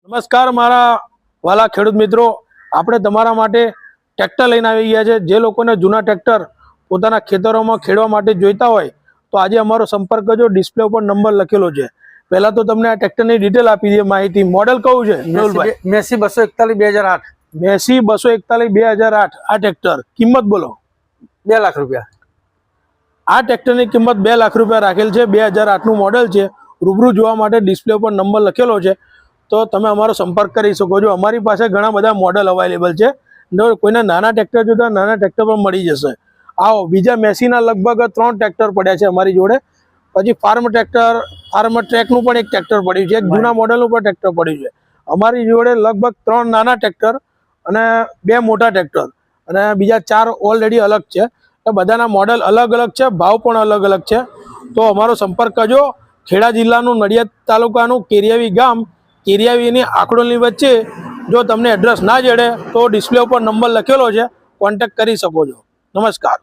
નમસ્કાર મારા વાલા ખેડૂત મિત્રો, આપણે તમારા માટે ટ્રેક્ટર લઈને આવી ગયા છે। જે લોકોને જૂના ટ્રેક્ટર પોતાના ખેતરોમાં ખેડવા માટે જોઈતા હોય તો આજે અમારો સંપર્ક કરજો। ડિસ્પ્લે ઉપર નંબર લખેલો છે। પહેલા તો તમને આ ટ્રેક્ટરની ડિટેલ આપી દઈએ, માહિતી। મોડલ કયું છે મેહુલભાઈ? મેસી 241 2008। મેસી 241 2008। આ ટ્રેક્ટર કિંમત બોલો? 2 લાખ રૂપિયા। આ ટ્રેક્ટરની કિંમત 2 લાખ રૂપિયા રાખેલ છે। 2008નું મોડલ છે। રૂબરૂ જોવા માટે ડિસ્પ્લે ઉપર નંબર લખેલો છે, તો તમે અમારો સંપર્ક કરી શકો છો। અમારી પાસે ઘણા બધા મોડલ અવેલેબલ છે। કોઈને નાના ટ્રેક્ટર જોતા નાના ટ્રેક્ટર પણ મળી જશે। આવો, બીજા મેસીના લગભગ 3 ટ્રેક્ટર પડ્યા છે અમારી જોડે। પછી ફાર્મ ટ્રેકનું પણ એક ટ્રેક્ટર પડ્યું છે, એક જૂના મોડલનું પણ ટ્રેક્ટર પડ્યું છે। અમારી જોડે લગભગ 3 નાના ટ્રેક્ટર અને 2 મોટા ટ્રેક્ટર અને બીજા 4 ઓલરેડી અલગ છે। તો બધાના મોડલ અલગ અલગ છે, ભાવ પણ અલગ અલગ છે। તો અમારો સંપર્ક કરજો। ખેડા જિલ્લાનું નડિયાદ તાલુકાનું કેરિયાવી ગામ, કેરિયાવીની આખડોલની વચ્ચે। જો તમને એડ્રેસ ના જડે તો ડિસ્પ્લે ઉપર નંબર લખેલો છે, કોન્ટેક્ટ કરી શકો છો। નમસ્કાર।